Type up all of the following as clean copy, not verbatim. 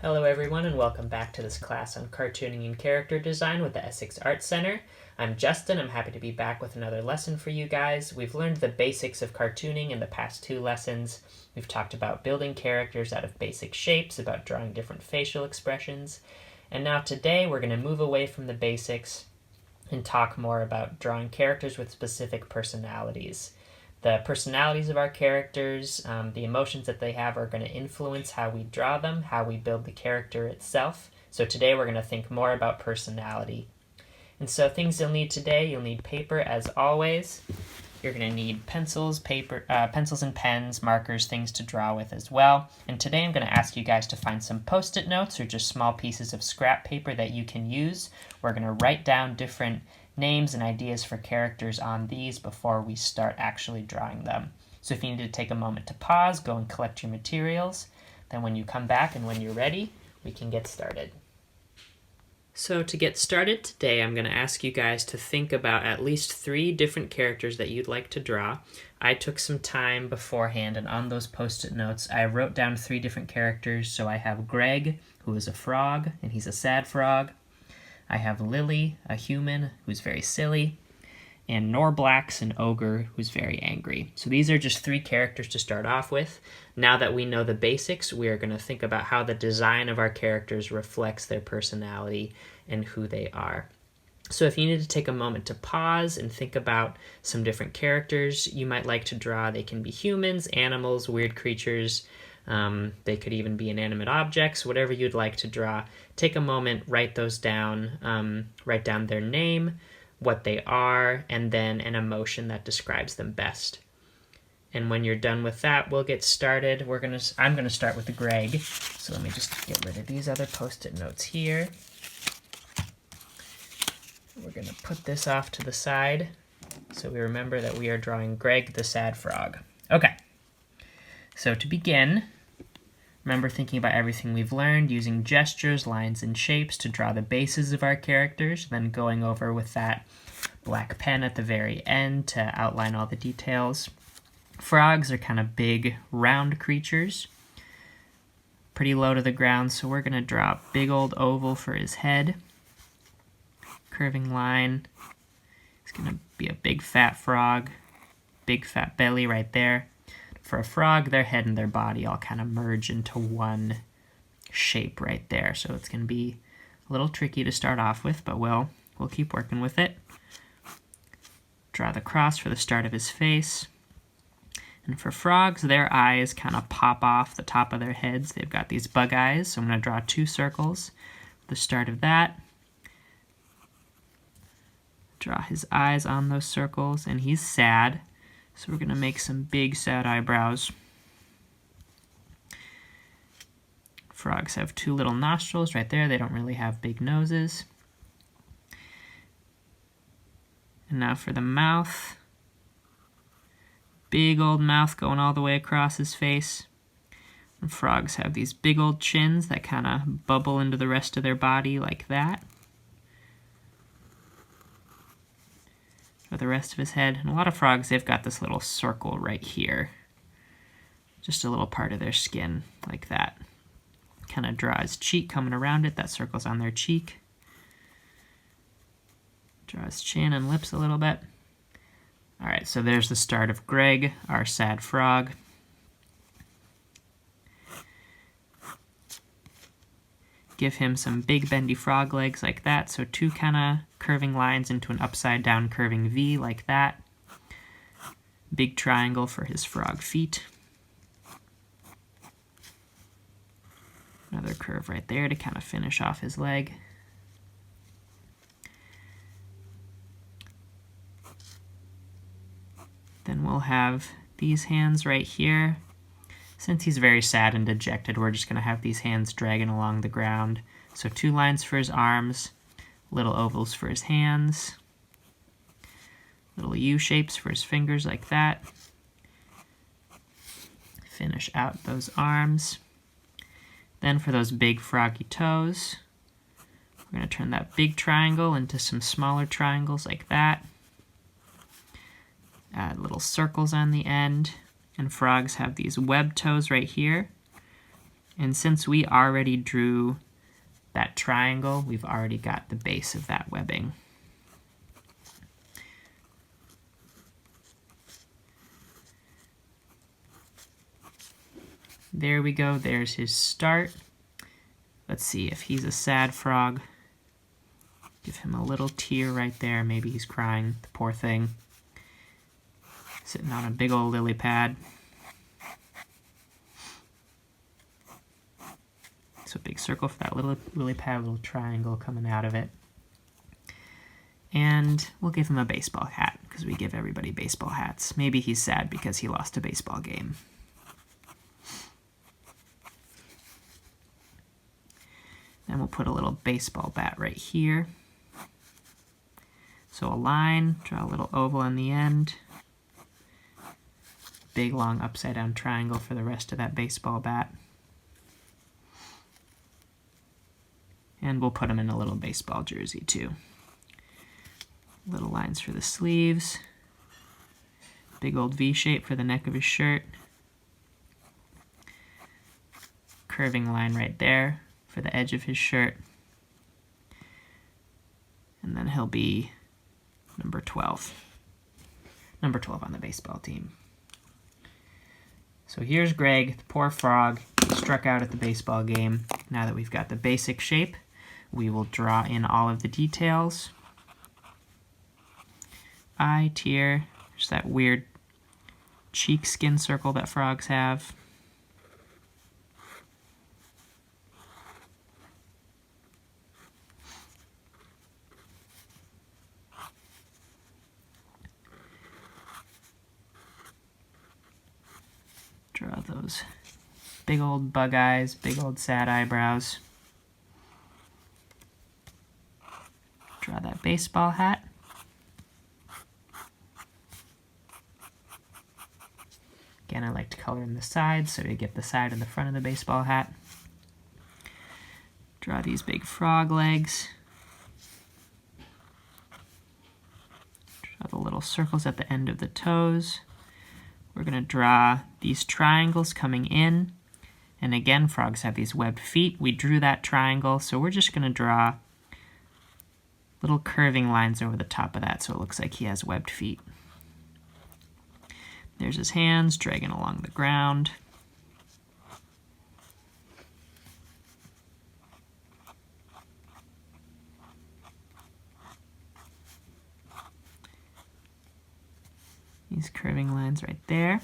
Hello everyone and welcome back to this class on cartooning and character design with the Essex Art Center. I'm Justin. I'm happy to be back with another lesson for you guys. We've learned the basics of cartooning in the past two lessons. We've talked about building characters out of basic shapes, about drawing different facial expressions, and now today we're going to move away from the basics and talk more about drawing characters with specific personalities. The personalities of our characters, the emotions that they have are going to influence how we draw them, how we build the character itself. So today we're going to think more about personality. And so things you'll need today, you'll need paper as always. You're going to need pencils, pencils and pens, markers, things to draw with as well. And today I'm going to ask you guys to find some Post-it notes or just small pieces of scrap paper that you can use. We're going to write down different names and ideas for characters on these before we start actually drawing them. So if you need to take a moment to pause, go and collect your materials. Then when you come back and when you're ready, we can get started. So to get started today, I'm going to ask you guys to think about at least 3 different characters that you'd like to draw. I took some time beforehand, and on those Post-it notes, I wrote down 3 different characters. So I have Greg, who is a frog, and he's a sad frog. I have Lily, a human, who's very silly, and Norblax, an ogre, who's very angry. So these are just 3 characters to start off with. Now that we know the basics, we are going to think about how the design of our characters reflects their personality and who they are. So if you need to take a moment to pause and think about some different characters you might like to draw, they can be humans, animals, weird creatures. They could even be inanimate objects, whatever you'd like to draw. Take a moment, write those down, write down their name, what they are, and then an emotion that describes them best. And when you're done with that, we'll get started. I'm gonna start with Greg. So let me just get rid of these other Post-it notes here. We're gonna put this off to the side so we remember that we are drawing Greg the sad frog. Okay. So to begin, remember thinking about everything we've learned, using gestures, lines, and shapes to draw the bases of our characters, then going over with that black pen at the very end to outline all the details. Frogs are kind of big, round creatures, pretty low to the ground, so we're going to draw a big old oval for his head. Curving line. It's going to be a big fat frog, big fat belly right there. For a frog, their head and their body all kind of merge into one shape right there. So it's going to be a little tricky to start off with, but we'll keep working with it. Draw the cross for the start of his face. And for frogs, their eyes kind of pop off the top of their heads. They've got these bug eyes, so I'm going to draw 2 circles. The start of that. Draw his eyes on those circles, and he's sad. So we're going to make some big sad eyebrows. Frogs have 2 little nostrils right there. They don't really have big noses. And now for the mouth. Big old mouth going all the way across his face. And frogs have these big old chins that kind of bubble into the rest of their body like that. For the rest of his head. And a lot of frogs, they've got this little circle right here. Just a little part of their skin, like that. Kind of draw his cheek coming around it. That circle's on their cheek. Draw his chin and lips a little bit. Alright, so there's the start of Greg, our sad frog. Give him some big bendy frog legs like that, so 2 kind of curving lines into an upside down curving V like that. Big triangle for his frog feet. Another curve right there to kind of finish off his leg. Then we'll have these hands right here. Since he's very sad and dejected, we're just going to have these hands dragging along the ground. So 2 lines for his arms, little ovals for his hands, little U shapes for his fingers like that. Finish out those arms. Then for those big froggy toes, we're going to turn that big triangle into some smaller triangles like that. Add little circles on the end. And frogs have these web toes right here. And since we already drew that triangle, we've already got the base of that webbing. There we go, there's his start. Let's see if he's a sad frog. Give him a little tear right there. Maybe he's crying, the poor thing. Sitting on a big old lily pad. So a big circle for that little lily pad, little triangle coming out of it. And we'll give him a baseball hat, because we give everybody baseball hats. Maybe he's sad because he lost a baseball game. Then we'll put a little baseball bat right here. So a line, draw a little oval on the end. Big long upside down triangle for the rest of that baseball bat. And we'll put him in a little baseball jersey too. Little lines for the sleeves. Big old V shape for the neck of his shirt. Curving line right there for the edge of his shirt. And then he'll be number 12. Number 12 on the baseball team. So here's Greg, the poor frog. He struck out at the baseball game. Now that we've got the basic shape, we will draw in all of the details. Eye, tear, there's that weird cheek skin circle that frogs have. Draw those big old bug eyes, big old sad eyebrows. Draw that baseball hat. Again, I like to color in the sides so we get the side and the front of the baseball hat. Draw these big frog legs. Draw the little circles at the end of the toes. We're going to draw these triangles coming in. And again, frogs have these webbed feet. We drew that triangle, so we're just going to draw little curving lines over the top of that so it looks like he has webbed feet. There's his hands dragging along the ground. These curving lines right there.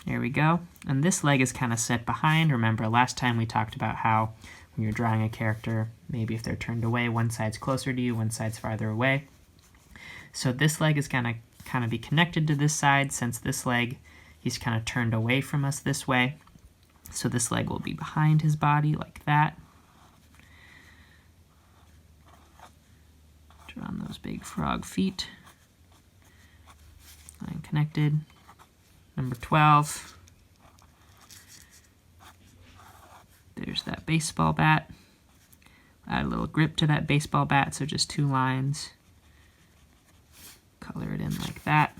There we go. And this leg is kind of set behind. Remember, last time we talked about how when you're drawing a character, maybe if they're turned away, one side's closer to you, one side's farther away. So this leg is going to kind of be connected to this side, since this leg, he's kind of turned away from us this way. So this leg will be behind his body like that. Draw on those big frog feet. Line connected. Number 12. There's that baseball bat. Add a little grip to that baseball bat, so just 2 lines. Color it in like that.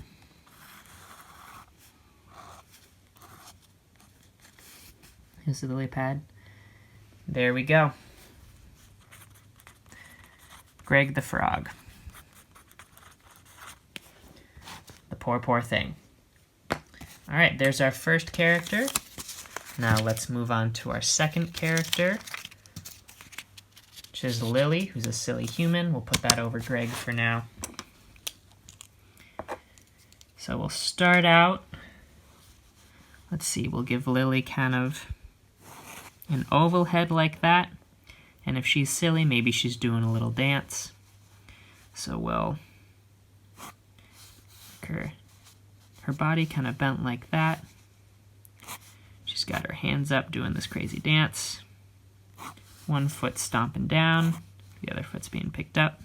Here's the lily pad. There we go. Greg the frog. The poor, poor thing. All right, there's our first character. Now let's move on to our second character, which is Lily, who's a silly human. We'll put that over Greg for now. So we'll start out, let's see, we'll give Lily kind of an oval head like that. And if she's silly, maybe she's doing a little dance. So we'll make her body kind of bent like that. She's got her hands up doing this crazy dance. One foot stomping down, the other foot's being picked up.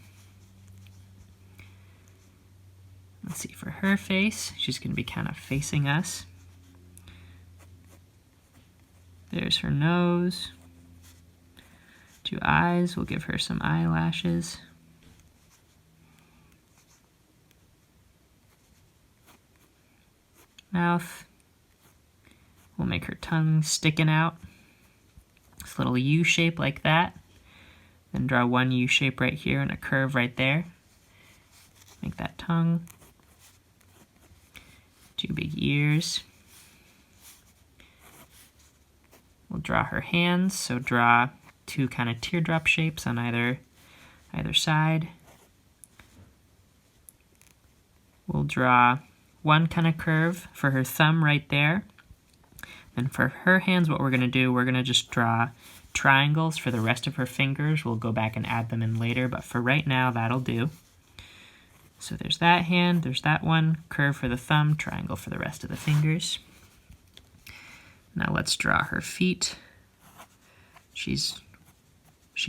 Let's see, for her face, she's going to be kind of facing us. There's her nose. 2 eyes, we'll give her some eyelashes. Mouth. We'll make her tongue sticking out. This little U shape like that. Then draw one U shape right here and a curve right there. Make that tongue. Two big ears. We'll draw her hands, so draw two kind of teardrop shapes on either side. We'll draw one kind of curve for her thumb right there. And for her hands, what we're going to do, we're going to just draw triangles for the rest of her fingers. We'll go back and add them in later, but for right now, that'll do. So there's that hand, there's that one, curve for the thumb, triangle for the rest of the fingers. Now let's draw her feet. She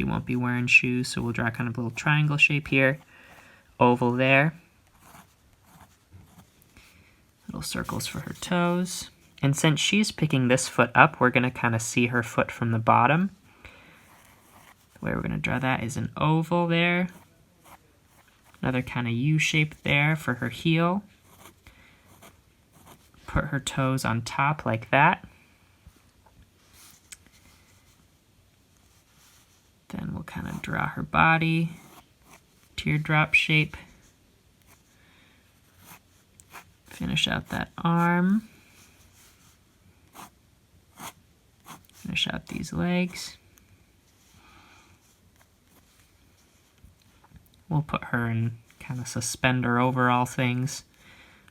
won't be wearing shoes, so we'll draw kind of a little triangle shape here, oval there. Little circles for her toes. And since she's picking this foot up, we're going to kind of see her foot from the bottom. The way we're going to draw that is an oval there. Another kind of U shape there for her heel. Put her toes on top like that. Then we'll kind of draw her body, teardrop shape. Finish out that arm. Finish out these legs. We'll put her in kind of suspender overall things.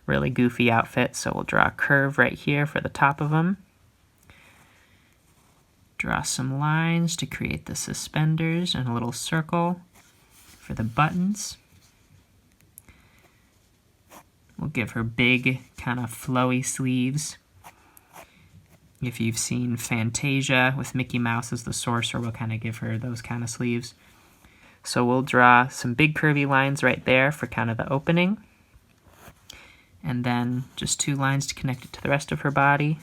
Really goofy outfit, so we'll draw a curve right here for the top of them. Draw some lines to create the suspenders and a little circle for the buttons. We'll give her big, kind of flowy sleeves. If you've seen Fantasia with Mickey Mouse as the sorcerer, we'll kind of give her those kind of sleeves. So we'll draw some big curvy lines right there for kind of the opening. And then just two lines to connect it to the rest of her body.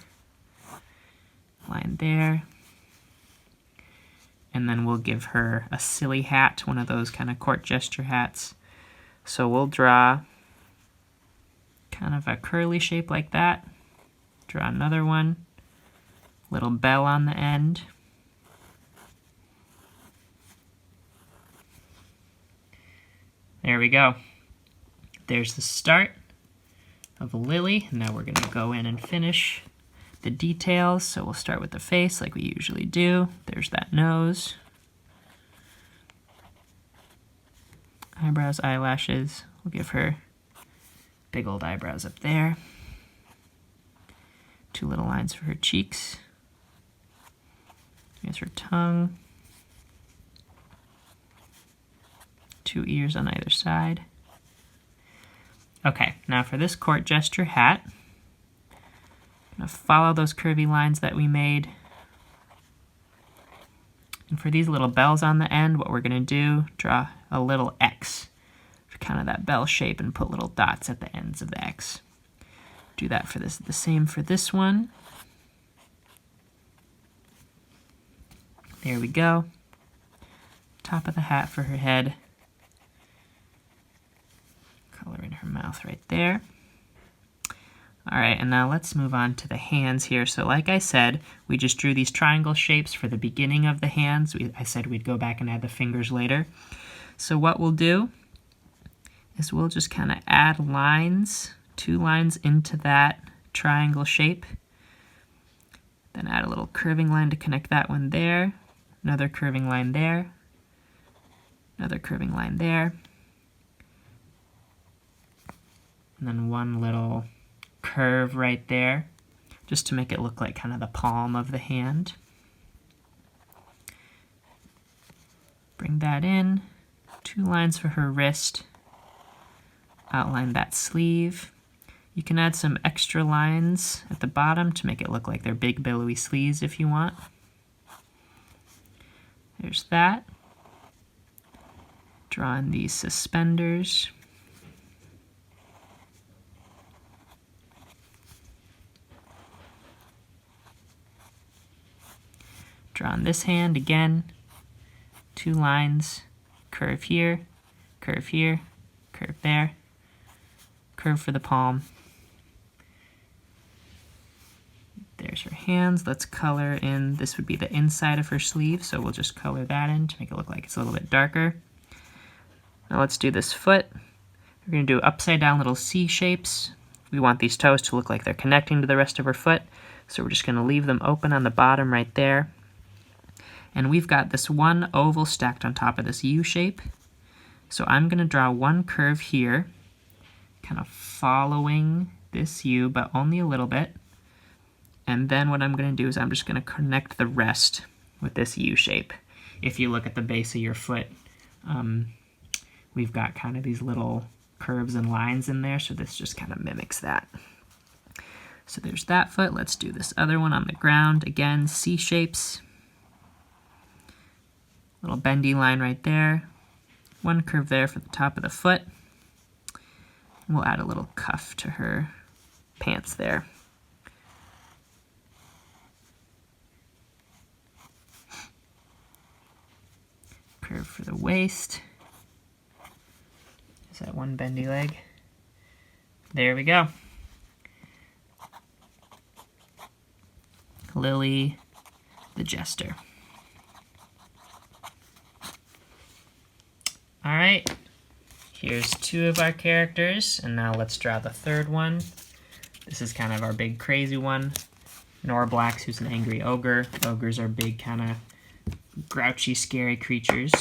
Line there. And then we'll give her a silly hat, one of those kind of court gesture hats. So we'll draw kind of a curly shape like that. Draw another one. Little bell on the end. There we go. There's the start of Lily. Now we're going to go in and finish the details. So we'll start with the face like we usually do. There's that nose. Eyebrows, eyelashes. We'll give her big old eyebrows up there. Two little lines for her cheeks. Here's her tongue. Two ears on either side. Okay, now for this court gesture hat, I'm going to follow those curvy lines that we made. And for these little bells on the end, what we're going to do, draw a little X for kind of that bell shape and put little dots at the ends of the X. Do that for this, the same for this one. There we go. Top of the hat for her head. Color in her mouth right there. All right, and now let's move on to the hands here. So like I said, we just drew these triangle shapes for the beginning of the hands. I said we'd go back and add the fingers later. So what we'll do is we'll just kind of add lines, two lines into that triangle shape. Then add a little curving line to connect that one there. Another curving line there. Another curving line there. And then one little curve right there, just to make it look like kind of the palm of the hand. Bring that in. Two lines for her wrist. Outline that sleeve. You can add some extra lines at the bottom to make it look like they're big billowy sleeves if you want. There's that. Draw in these suspenders. Draw on this hand again. Two lines. Curve here, curve here, curve there. Curve for the palm. There's her hands, let's color in, this would be the inside of her sleeve, so we'll just color that in to make it look like it's a little bit darker. Now let's do this foot. We're going to do upside down little C shapes. We want these toes to look like they're connecting to the rest of her foot, so we're just going to leave them open on the bottom right there. And we've got this one oval stacked on top of this U shape. So I'm going to draw one curve here, kind of following this U, but only a little bit. And then what I'm going to do is I'm just going to connect the rest with this U shape. If you look at the base of your foot, we've got kind of these little curves and lines in there, so this just kind of mimics that. So there's that foot. Let's do this other one on the ground. Again, C shapes. Little bendy line right there. One curve there for the top of the foot. We'll add a little cuff to her pants there. Curve for the waist. Is that one bendy leg? There we go. Lily the Jester. All right, here's two of our characters, and now let's draw the third one. This is kind of our big crazy one. Norblax, who's an angry ogre. Ogres are big, kind of grouchy, scary creatures.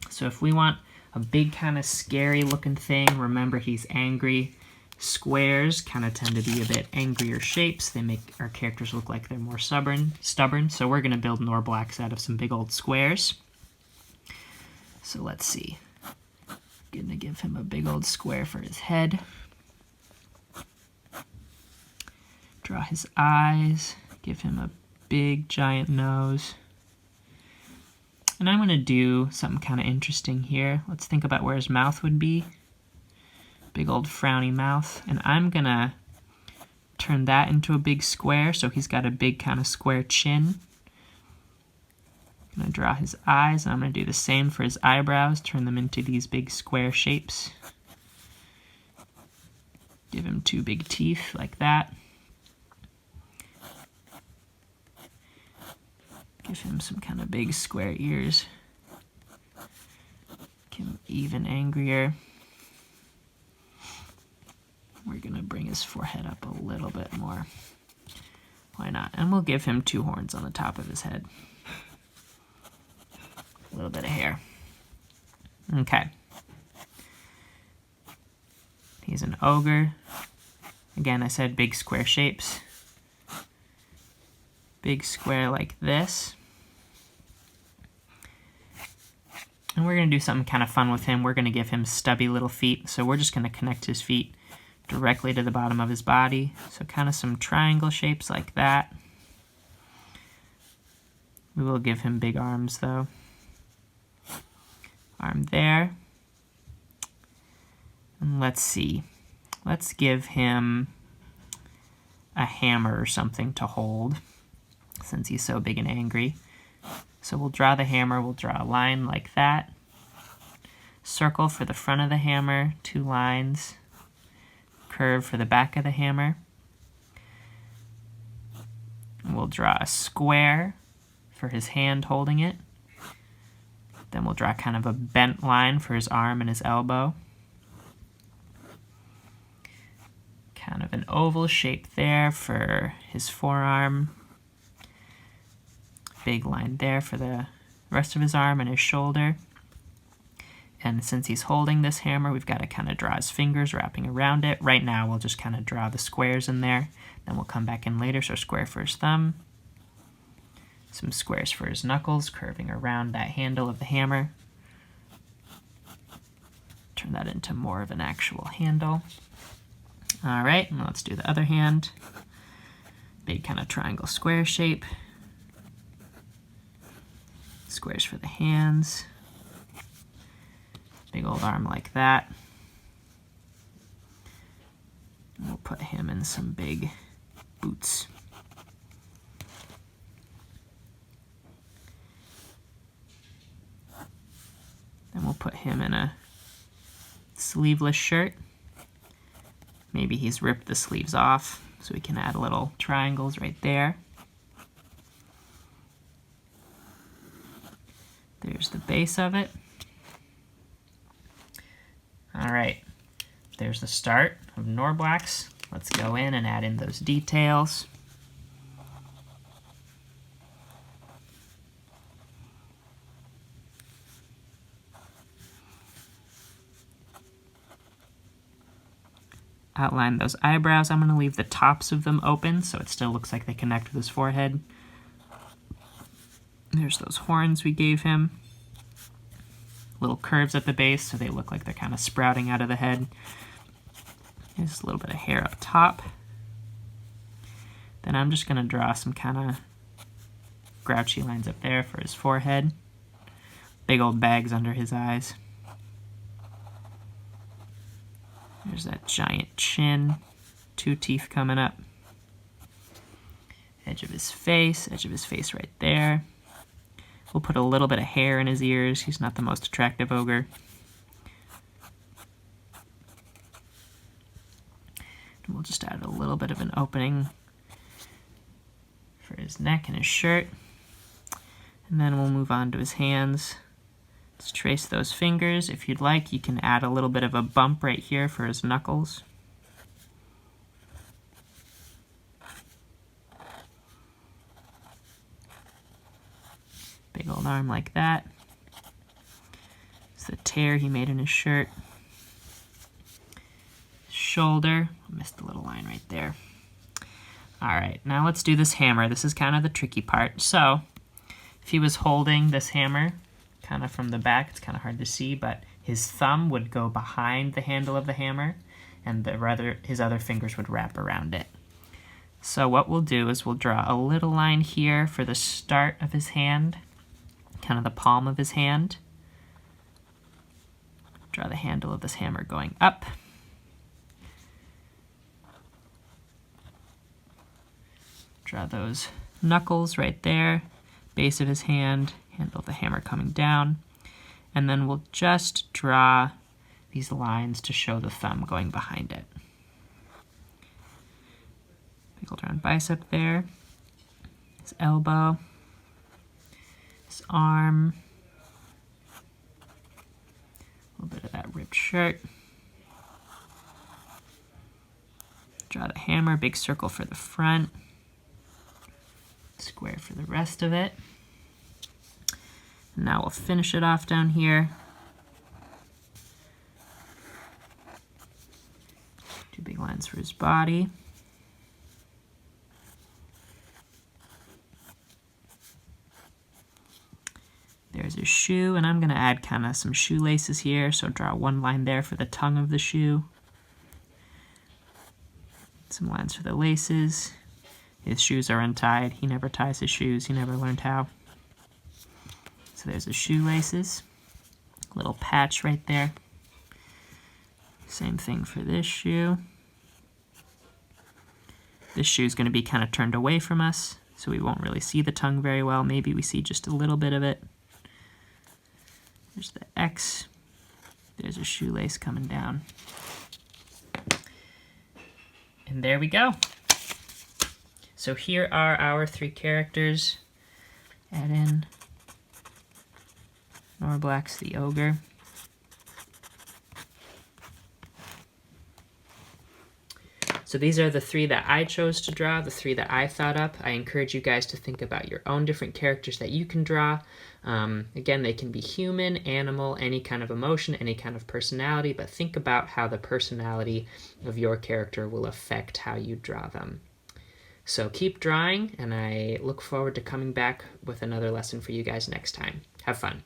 So if we want a big, kind of scary looking thing, remember he's angry. Squares kind of tend to be a bit angrier shapes. They make our characters look like they're more stubborn. So we're going to build Norblax out of some big old squares. So let's see. Gonna give him a big old square for his head. Draw his eyes. Give him a big giant nose. And I'm gonna do something kind of interesting here. Let's think about where his mouth would be. Big old frowny mouth. And I'm gonna turn that into a big square, so he's got a big kind of square chin. I'm going to draw his eyes, and I'm going to do the same for his eyebrows, turn them into these big square shapes. Give him two big teeth like that. Give him some kind of big square ears. Make him even angrier. We're going to bring his forehead up a little bit more. Why not? And we'll give him two horns on the top of his head. A little bit of hair. Okay. He's an ogre. Again, I said big square shapes. Big square like this. And we're going to do something kind of fun with him. We're going to give him stubby little feet. So we're just going to connect his feet directly to the bottom of his body. So kind of some triangle shapes like that. We will give him big arms though. Arm there. And let's see. Let's give him a hammer or something to hold, since he's so big and angry. So we'll draw the hammer. We'll draw a line like that. Circle for the front of the hammer, two lines. Curve for the back of the hammer. And we'll draw a square for his hand holding it. Then we'll draw kind of a bent line for his arm and his elbow. Kind of an oval shape there for his forearm. Big line there for the rest of his arm and his shoulder. And since he's holding this hammer, we've got to kind of draw his fingers wrapping around it. Right now, we'll just kind of draw the squares in there. Then we'll come back in later, so square for his thumb. Some squares for his knuckles, curving around that handle of the hammer. Turn that into more of an actual handle. All right, now let's do the other hand. Big kind of triangle square shape. Squares for the hands. Big old arm like that. And we'll put him in some big boots. Then we'll put him in a sleeveless shirt. Maybe he's ripped the sleeves off. So we can add little triangles right there. There's the base of it. All right, there's the start of Norblax. Let's go in and add in those details. Outline those eyebrows. I'm going to leave the tops of them open so it still looks like they connect with his forehead. There's those horns we gave him. Little curves at the base so they look like they're kind of sprouting out of the head. There's a little bit of hair up top. Then I'm just going to draw some kind of grouchy lines up there for his forehead. Big old bags under his eyes. There's that giant chin, 2 teeth coming up. Edge of his face right there. We'll put a little bit of hair in his ears. He's not the most attractive ogre. And we'll just add a little bit of an opening for his neck and his shirt. And then we'll move on to his hands. Let's trace those fingers. If you'd like, you can add a little bit of a bump right here for his knuckles. Big old arm like that. It's the tear he made in his shirt. Shoulder. I missed a little line right there. All right, now let's do this hammer. This is kind of the tricky part. So, if he was holding this hammer, kind of from the back, it's kind of hard to see, but his thumb would go behind the handle of the hammer, and his other fingers would wrap around it. So what we'll do is we'll draw a little line here for the start of his hand, kind of the palm of his hand. Draw the handle of this hammer going up. Draw those knuckles right there, base of his hand, handle of the hammer coming down. And then we'll just draw these lines to show the thumb going behind it. Big old round bicep there. His elbow. His arm. A little bit of that ripped shirt. Draw the hammer, big circle for the front. Square for the rest of it. And now we'll finish it off down here. 2 big lines for his body. There's his shoe, and I'm going to add kind of some shoelaces here, so draw 1 line there for the tongue of the shoe. Some lines for the laces. His shoes are untied. He never ties his shoes. He never learned how. So there's his shoelaces. Little patch right there. Same thing for this shoe. This shoe is going to be kind of turned away from us, so we won't really see the tongue very well. Maybe we see just a little bit of it. There's the X. There's a shoelace coming down. And there we go. So here are our 3 characters. Add in Norblax the Ogre. So these are the 3 that I chose to draw, the 3 that I thought up. I encourage you guys to think about your own different characters that you can draw. Again, they can be human, animal, any kind of emotion, any kind of personality, but think about how the personality of your character will affect how you draw them. So keep drawing, and I look forward to coming back with another lesson for you guys next time. Have fun.